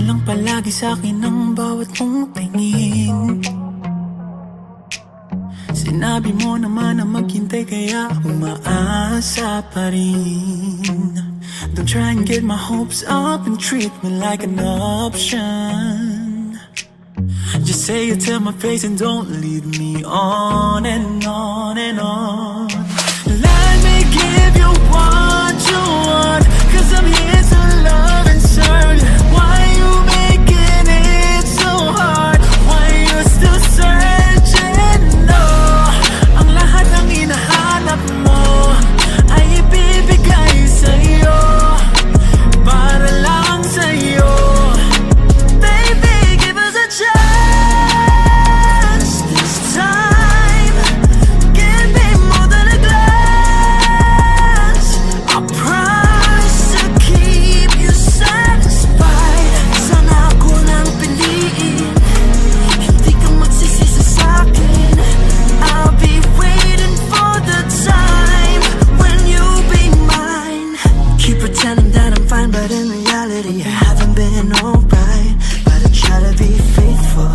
lang palagi sa'kin ang bawat mong tingin. Sinabi mo naman na maghintay kaya umaasa pa rin. Don't try and get my hopes up and treat me like an option. Just say it to my face and don't lead me on and on and on. Let me give you what you want, 'cause I'm here to love and serve. Why you making it so hard? Why you still searching? No, ang lahat ng hinahanap mo ay ibibigay sa'yo, para lang sa'yo. Baby, give us a chance this time. Give me more than a glance. I promise to keep you satisfied. Sana ako lang piliin, hindi ka magsisisi sa'kin. I'll be waiting for the time when you'll be mine. Keep pretending that I'm fine, but in reality I haven't been alright. But I try to be faithful,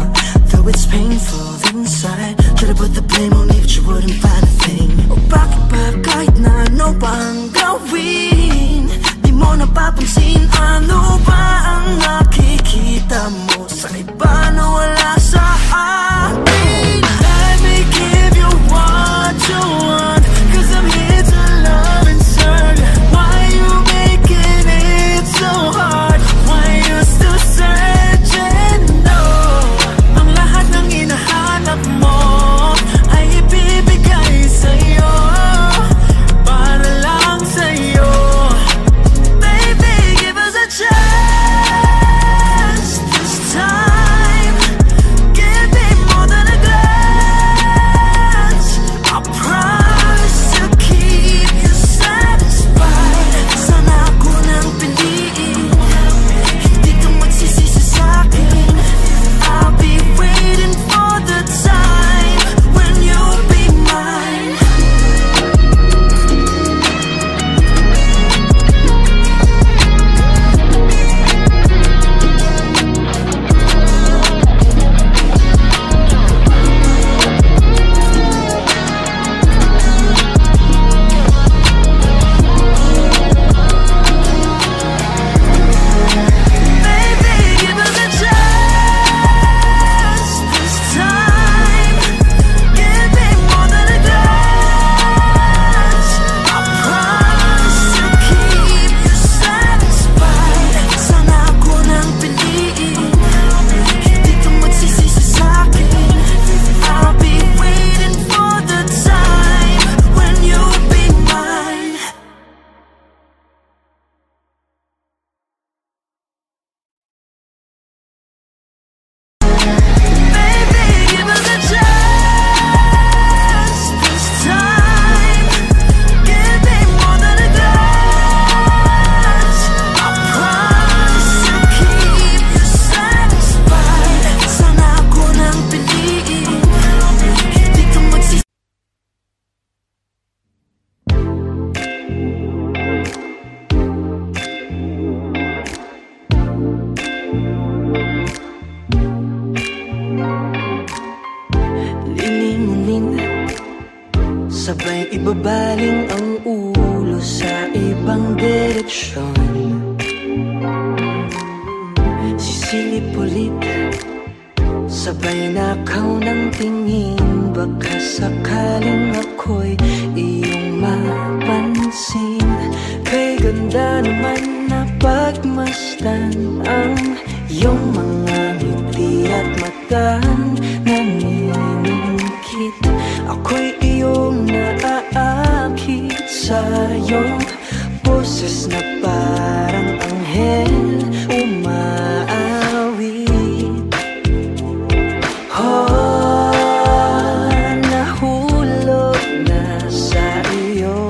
though it's painful inside. Try to put the blame on me, but you wouldn't find a thing. O bakit ba kahit na ano pa ang gawin, di mo napapansin? Ano ba ang nakikita mo sa iba na wala sa akin? Let me give you what you want, 'cause I'm here to love and serve. Why you making it so hard? Why you still searching? No, ang lahat ng hinahanap mo ay ibibigay sa'yo, para lang sa'yo. Baby, give us a chance this time. Give me more than a glance. I promise to keep you satisfied. Sana ako lang piliin, hindi ka magsisisi sa'kin. I'll be waiting for the time when you'll be mine. Baby, give us a chance this time. Give me more than a glance. I promise to keep you satisfied. Sana ako lang piliin, hindi ka magsisisi sa'kin. I'll be waiting for the time when you'll be mine. Baby, give us a chance this time. Give me more than a glance. I promise to keep you satisfied. Sana ako lang piliin, hindi ka magsisisi. Lilingunin, sabay ibabaling ang ulo sa ibang direksyon. Sisilip ulit, sabay nakaw ng tingin. Baka sakaling ako'y iyong mapansin. Kay ganda naman na pagmasdan ang iyong mga ngiti at mata. Naniningkit, ako'y iyong naaakit sa iyong boses na parang anghel umaawit. Oh, nahulog na sa iyo.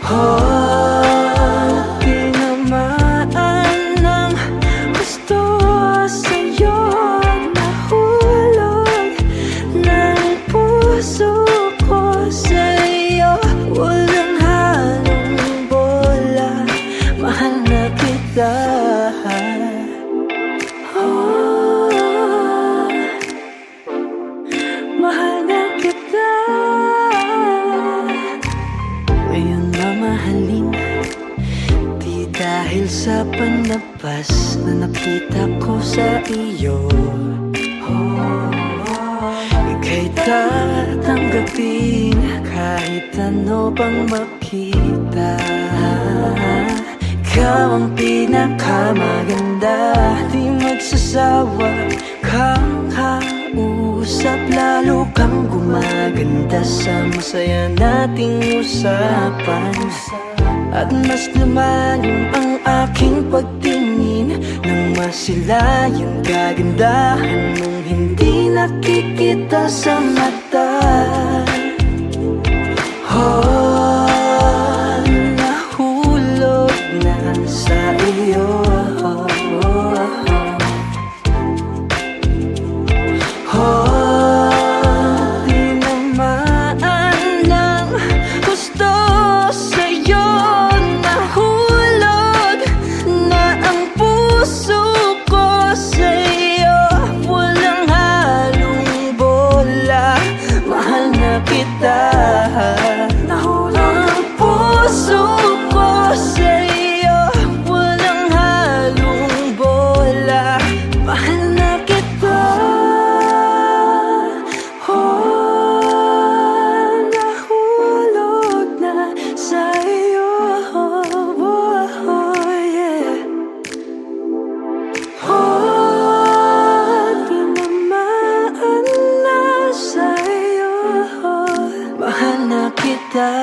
Oh, tinamaan ng gusto sa'yo. Nahulog ng puso ko sa'yo. Oh, mahal na kita. Ngayon mamahalin, di dahil sa panlabas na nakita ko sa iyo. Ika'y tatanggapin kahit ano pang makita. Ikaw ang pinakamaganda, di magsasawa kang kausap. Lalo kang gumaganda sa masaya nating usapan. At mas lumalim ang aking pagtingin nang masilayan kagandahan mong hindi nakikita sa mata. Oh, nahulog na sa iyo. Oh, tinamaan ng gusto sa'yo. Nahulog na ang puso ko sa'yo. Walang halong bola, mahal na kita. Nahulog ang puso ko sa'yo. Walang halong bola, mahal na kita. Oh, nahulog na sa'yo. Oh, yeah. Oh, tinamaan na sa'yo. Mahal na kita.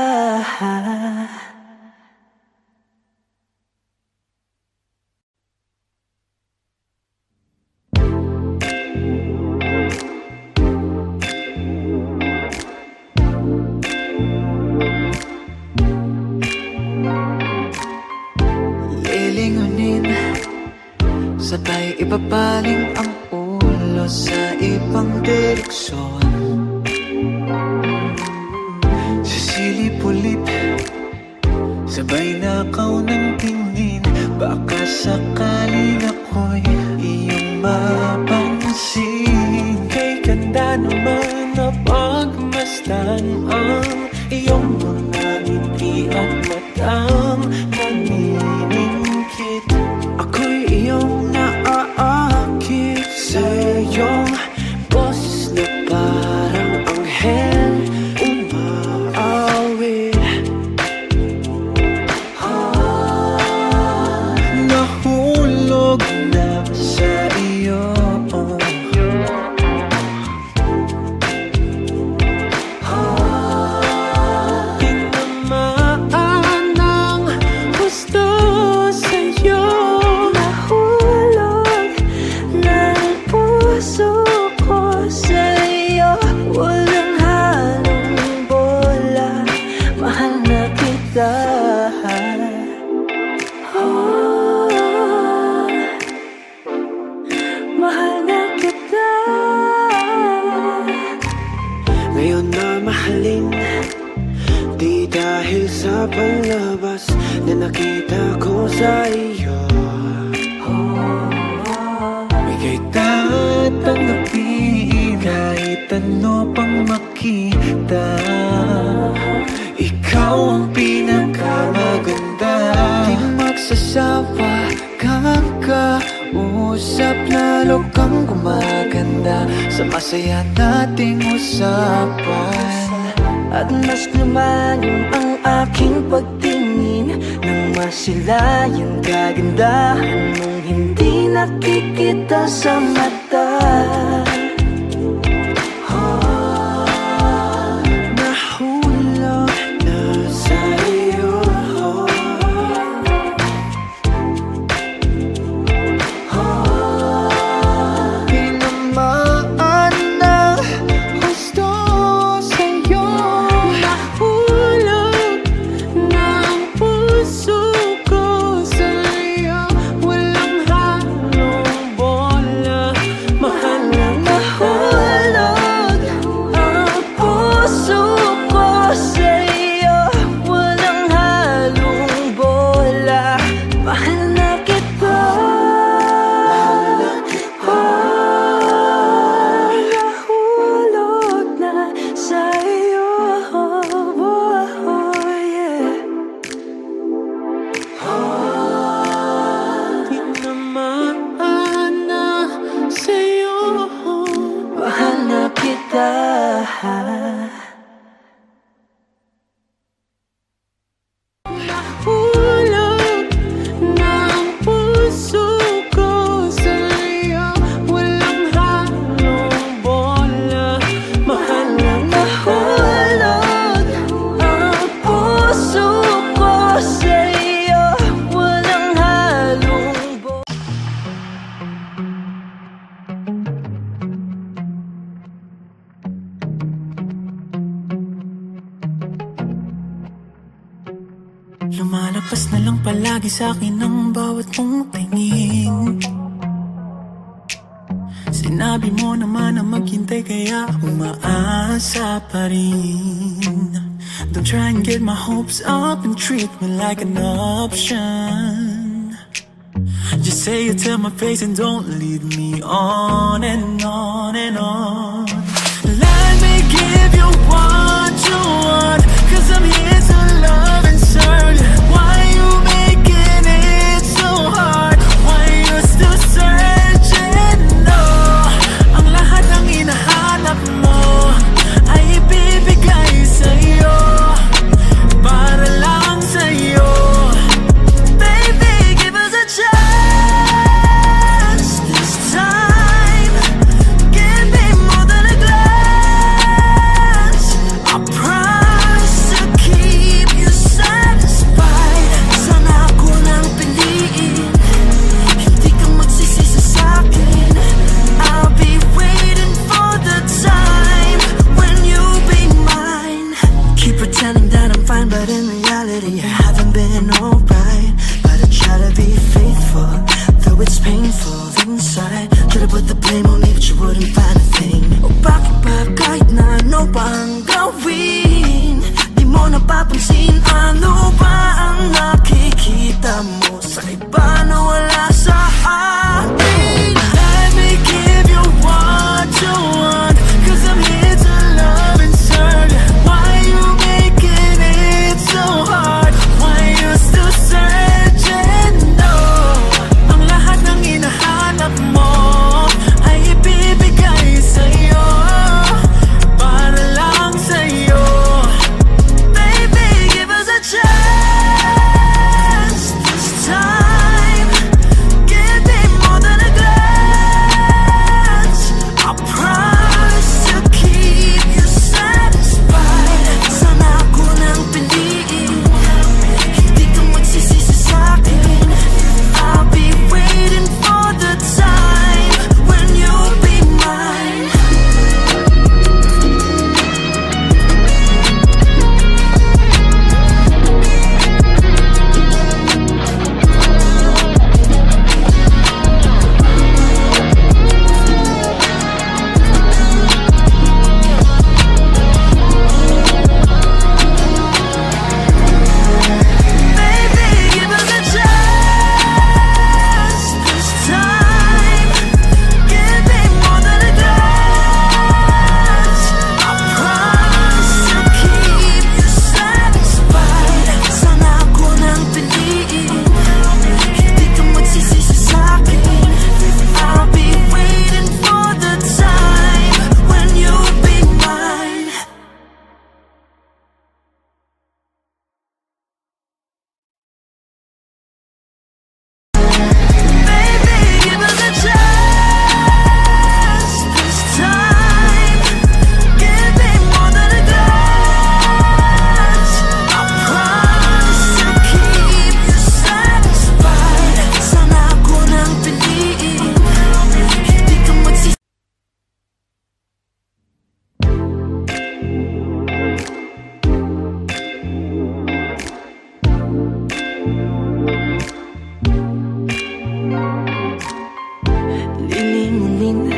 Lilingunin, sabay ibabaling ang ulo sa ibang direksyon. Sisilip ulit, sabay nakaw ng tingin. Baka sakaling ako'y iyong mapansin. Kay ganda naman na pagmasdan ang iyong mga ngiti at matang naniningkit. Ako'y iyong naaakit sa iyong boses na parang anghel umaawit. Nahulog na sa iyo. Tinamaan ng gusto sa'yo. Nahulog na ang puso ko sa'yo. Walang halong bola, mahal na kita. Oh, mahal na kita. Ngayon na mahalin, di dahil sa panlabas na nakita ko sa iyo. Ika'y tatanggapin kahit ano pang makita. Ikaw ang pinakamaganda, di magsasawa kang kausap. Lalo kang gumaganda sa masaya nating usapan. At mas lumalim ang aking pagtingin nang masilayan kagandahan mong hindi nakikita sa mata. Nahulog na sa iyo. Tinamaan ng gusto sa'yo. Nahulog na ang puso ko sa'yo. Walang halong bola, mahal lang Lumalagpas na lang palagi sa'kin ang bawat mong tingin. Sinabi mo naman na maghintay kaya umaasa pa rin. Don't try and get my hopes up and treat me like an option. Just say it to my face and don't lead me on and on and on. Let me give you what you want, 'cause I'm here to love and serve you. Why you making it so hard? Why you still searching? No, ang lahat ng hinahanap mo ay ibibigay sa'yo, para lang sa'yo. Baby, give us a chance this time. Give me more than a glance. I promise to keep you satisfied. Sana ako nang piliin, hindi ka magsisisi sa'kin. I'll be waiting for the time when you'll be mine. Keep pretending that I'm fine, but in reality I haven't been alright. But I try to be faithful, though it's painful inside. Could've put the blame on me, but you wouldn't find a thing. O bakit ba kahit na ano pa ang gawin, di mo napapansin? Ano ba ang nakikita mo sa iba na wala sa akin? Let me give you what you want, 'cause I'm here to love and serve you. Why you making it so hard? Why you still searching? No, ang lahat ng hinahanap mo ay ibibigay sa'yo, para lang sa'yo. Baby, give us a chance this time. Give me more than a glance. I promise to keep you satisfied. Sana ako nang piliin, hindi ka magsisisi sa'kin. I'll be waiting for the time when you'll be mine. Baby, give us a chance this time. Give me more than a glance. I promise to keep you satisfied. Sana ako nang piliin, hindi ka magsisisi sa'kin. I'll be waiting for the time when you'll be mine. Baby, give us a chance this time. Give me more than a glance. I promise to keep you satisfied. Sana ako nang piliin, hindi ka magsisisi. Lilingunin,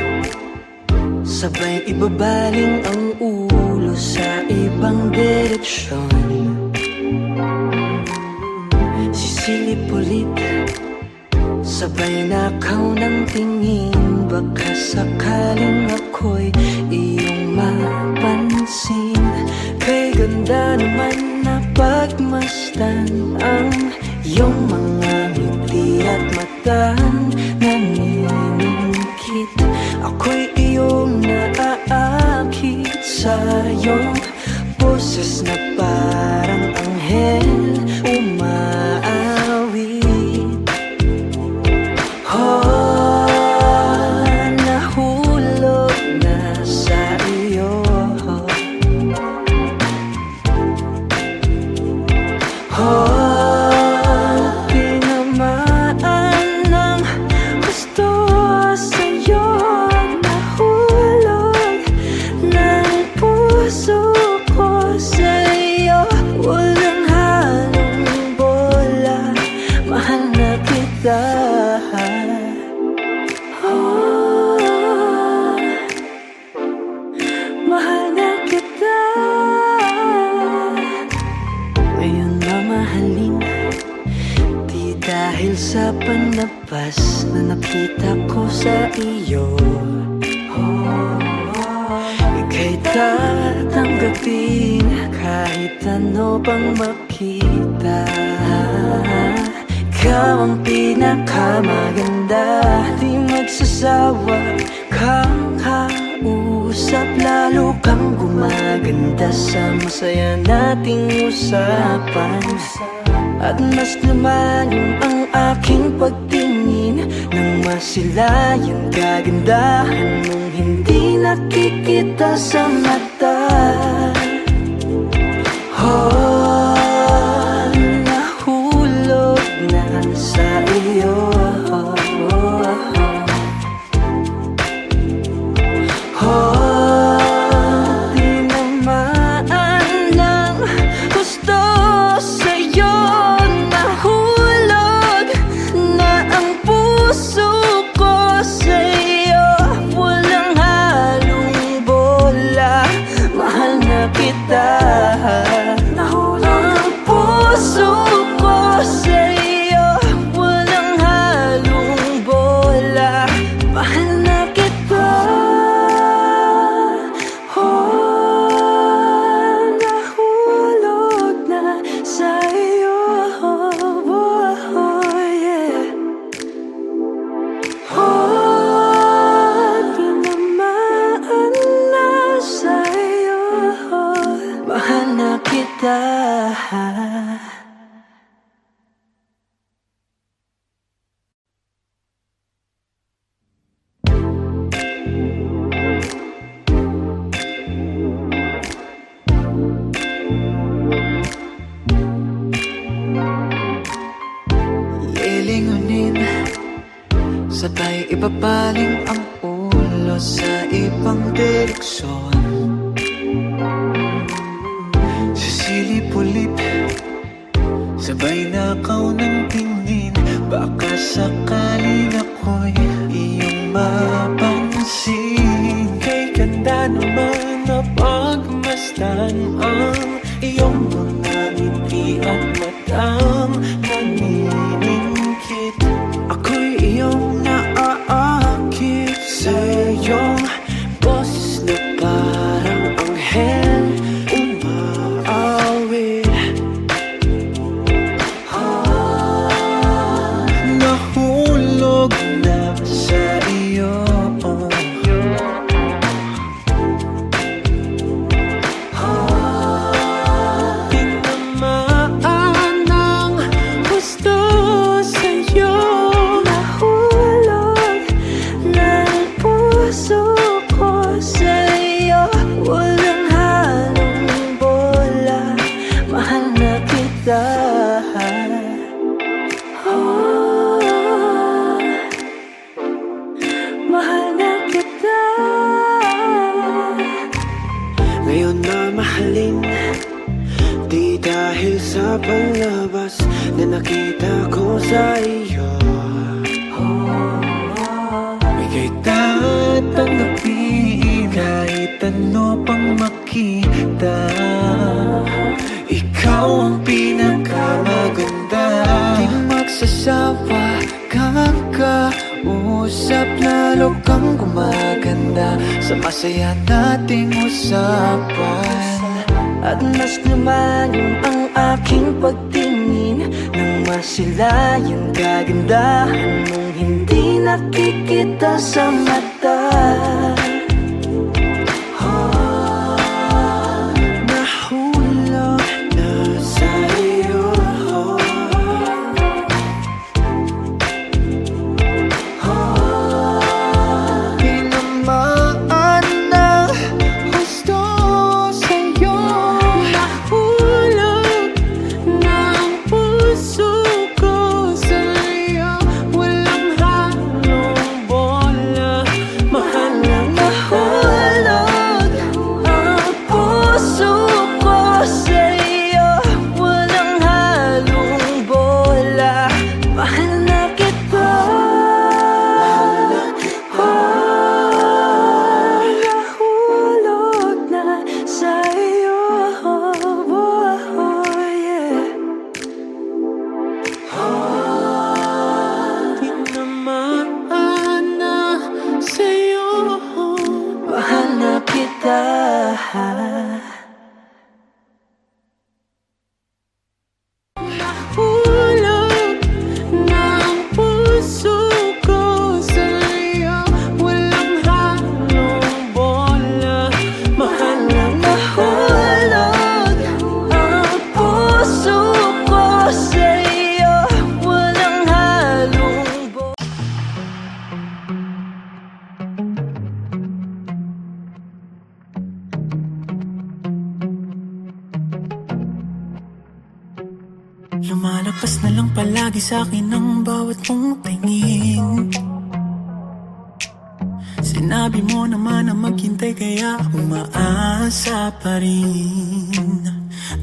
sabay ibabaling ang ulo sa ibang direksyon. Sisilip ulit, sabay nakaw ng tingin. Baka sakaling ako'y iyong mapansin. Kay ganda naman na pagmasdan ang iyong mga ngiti at mata naniningkit. Ako'y iyong naaakit sa iyong boses na parang anghel umaawit. Oh, nahulog na sa iyo. Oh, tinamaan ng gusto sa'yo. Nahulog ng puso ko sa'yo. nakita ko sa iyo. Ika'y tatanggapin kahit ano pang makita. Ikaw ang pinakamaganda, di magsasawa kang kausap. Lalo kang gumaganda sa masaya nating usapan. At mas lumalim ang aking pagtingin nang masilayan kagandahan mong hindi nakikita sa mata. Nahulog na sa iyo. Sabay ibabaling ang ulo sa ibang direksyon. Sisilip-ulip, sabay nakaw ng tingin. Baka sakaling ako'y iyong mapansin. Kay ganda naman na pagmasdan ang iyong mga ngiti at matang naniningkit. Ako'y iyong naaakit sa iyong boses na parang anghel umaawit. Nahulog na sa iyo. Tinamaan ng gusto sa'yo. Nahulog ng puso ko sa'yo. Walang halong bola, mahal na kita. Mahal na kita. Ngayon na mahalin, di dahil sa panlabas na nakita ko sa iyo. Ika'y tatanggapin kahit ano pang makita. Ikaw ang pinakamaganda, di magsasawa kang kausap. Lalo kang gumaganda sa masaya nating usapan. At mas lumalim ang aking pagtingin nang masilayan kagandahan mong hindi nakikita sa mata. Nahulog na sa iyo. Tinamaan ng gusto sa'yo. Nahulog ng puso ko sa'yo. Walang halong bola, Lumalagpas na lang palagi sa'kin ang bawat mong tingin. Sinabi mo naman na maghintay kaya umaasa pa rin.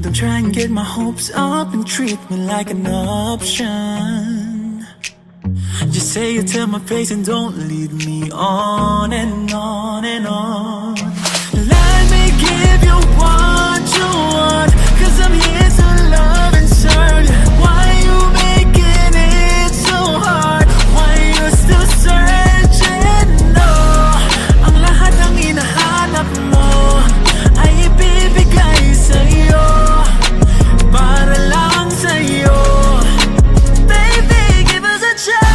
Don't try and get my hopes up and treat me like an option. Just say it to my face and don't lead me on and on and on. Let me give you what you want, 'cause I'm here to love and serve you. Why you making it so hard? Why you still searching? No, ang lahat ng hinahanap mo ay ibibigay sa'yo, para lang sa'yo. Baby, give us a chance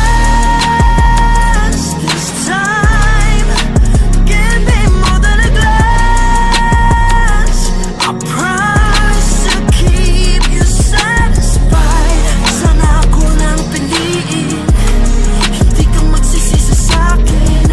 this time. Give me more than a glance. I promise to keep you satisfied. Sana ako nang piliin, hindi ka magsisisi sa'kin.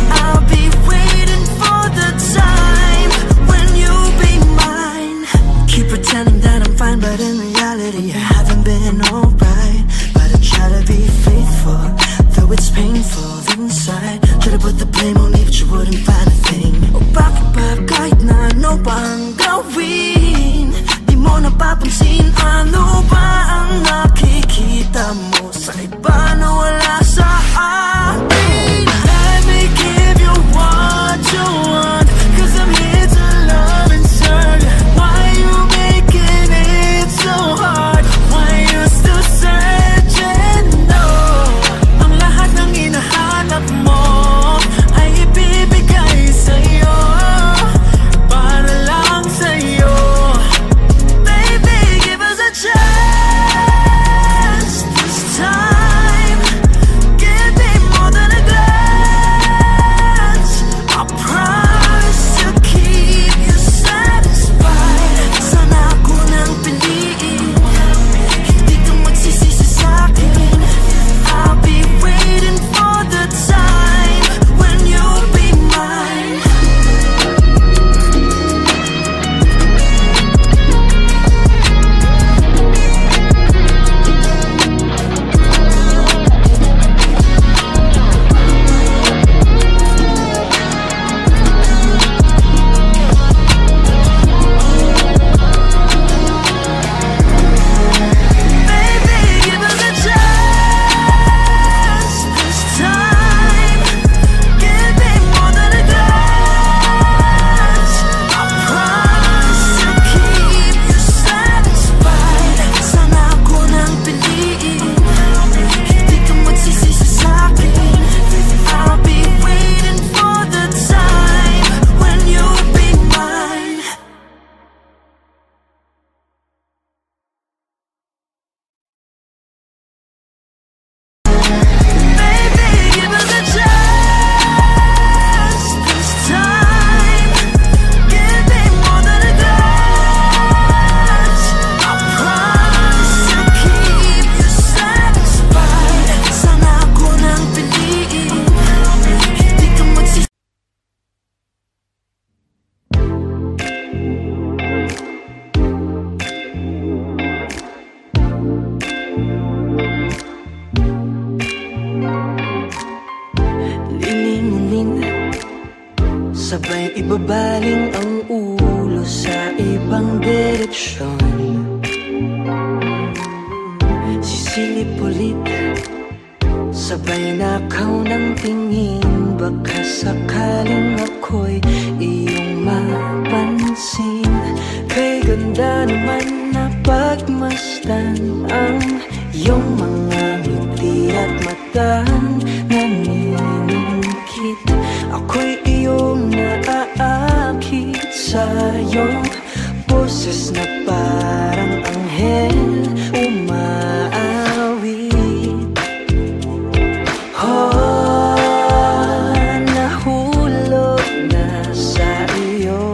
I'll be waiting for the time when you'll be mine. Keep pretending that I'm fine, but in reality I haven't been alright. But I try to be faithful, though it's painful inside. Try to put the blame on me, but you wouldn't find a thing. O bakit ba kahit na ano pa ang gawin, di mo napapansin? Ano ba ang nakikita mo sa iba na wala sa akin? Let me give you what you want, 'cause I'm here to love and serve you. Why you making it so hard? Why you still searching? No, ang lahat ng hinahanap mo ay ibibigay sa'yo, para lang sa'yo. Baby, give us a chance this time. Give me more than a glance. I promise to keep you satisfied. Sana ako nang piliin, hindi ka magsisisi sa'kin. I'll be waiting for the time when you'll be mine. Baby, give us a chance this time. Give me more than a glance. I promise to keep you satisfied. Sana ako nang piliin, hindi ka magsisisi sa'kin. I'll be waiting for the time when you'll be mine. Baby, give us a chance this time. Give me more than a glance. I promise to keep you satisfied. Sana ako nang piliin, hindi ka magsisisi. Lilingunin, sabay ibabaling ang ulo sa ibang direksyon. Sisilip ulit, sabay nakaw ng tingin. Baka sakaling ako'y iyong mapansin. Kay ganda naman na pagmasdan ang iyong mga ngiti at mata naniningkit. Ako'y iyong naaakit sa iyong boses na parang anghel umaawit. Nahulog na sa iyo.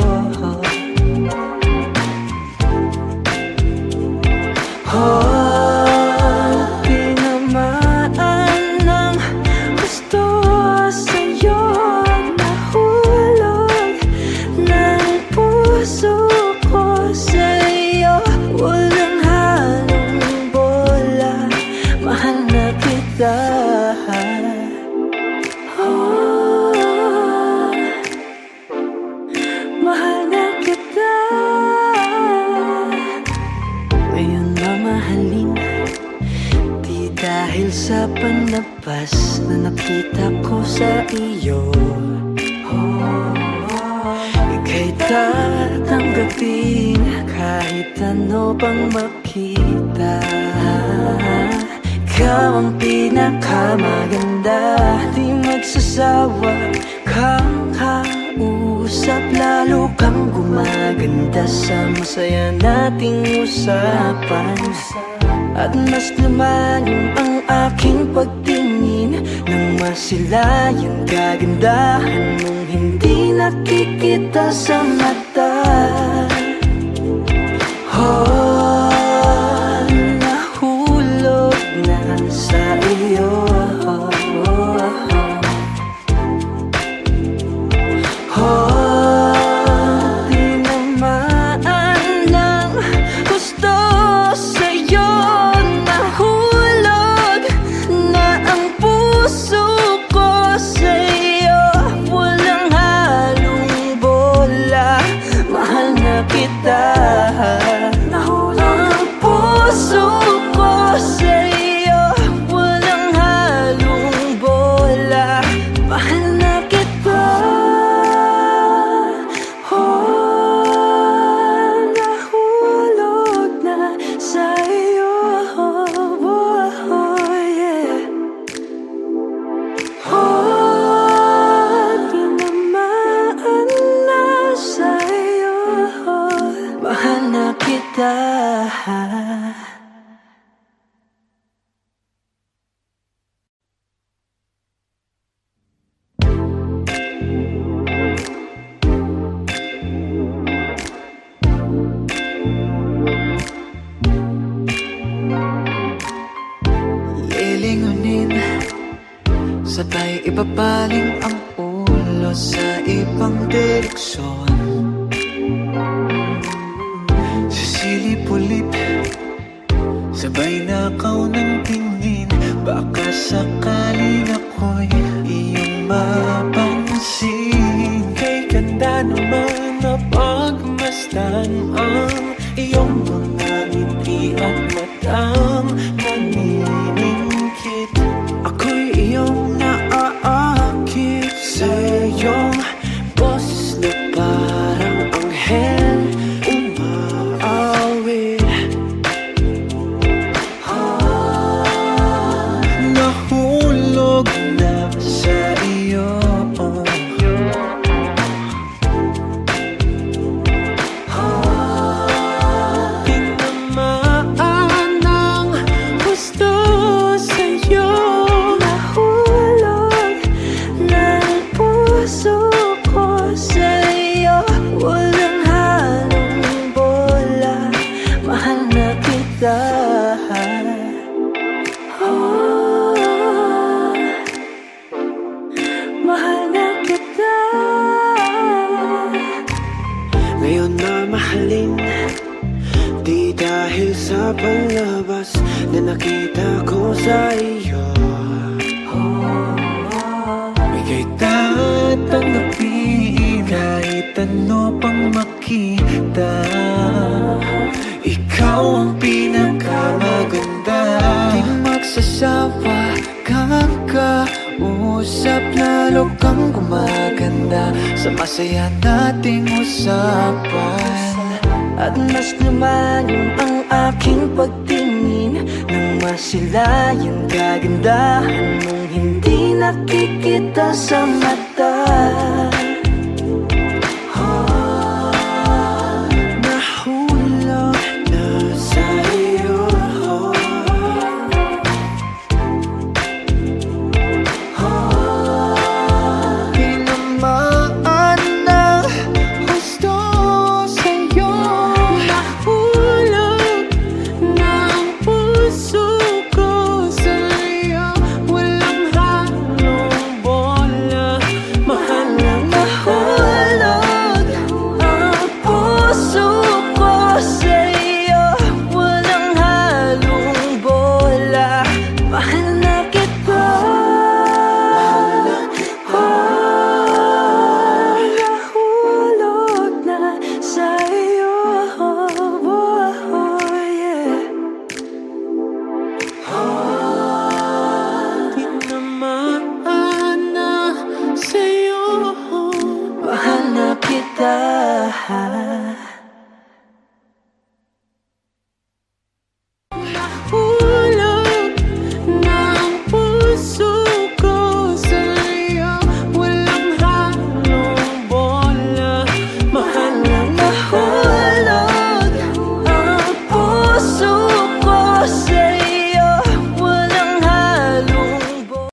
Tinamaan ng gusto sa'yo. Nahulog ng puso ko sa'yo. ako sa iyo. Ika'y tatanggapin kahit ano pang makita. Ikaw ang pinakamaganda, di magsasawa kang kausap. Lalo kang gumaganda sa masaya nating usapan. At mas lumalim ang aking pagtingin nang masilayan kagandahan mong hindi nakikita sa mata. Nahulog na sa iyo. Tinamaan ng gusto sa'yo. Nahulog na ang puso ko sa'yo. Walang halong bola, mahal na kita. Nahulog ang puso ko sa'yo. Walang halong bola, mahal na kita. Nahulog na sa'yo. Tinamaan na sa'yo. Mahal na kita. Lilingunin, sabay ibabaling ang ulo sa ibang direksyon. Sisilip-ulip, sabay nakaw ng tingin. Baka sakaling ako'y iyong mapansin. Kay ganda naman na pagmasdan ang iyong mga ngiti at matang naniningkit. Ako'y iyong naaakit sa iyong boses na parang anghel umaawit. Nahulog na sa iyo. Tinamaan ng gusto sa'yo. Nahulog na ang puso ko sa'yo. Walang halong bola, mahal na kita. Mahal na kita. Ngayon na mahalin, di dahil sa palabas na nakita ko sa iyo. Ika'y tatanggapin kahit ano pang makita. Ikaw ang pinakamaganda, Di magsasawa kang kausap. Lalo kang gumaganda sa masaya nating usapan. At mas lumalim ang aking pagtingin nang masilayan kagandahan mong hindi nakikita sa mata. Nahulog na sa iyo. Tinamaan ng gusto sa'yo. nahulog na ang puso ko sa'yo. Walang halong bola, mahal na lahat.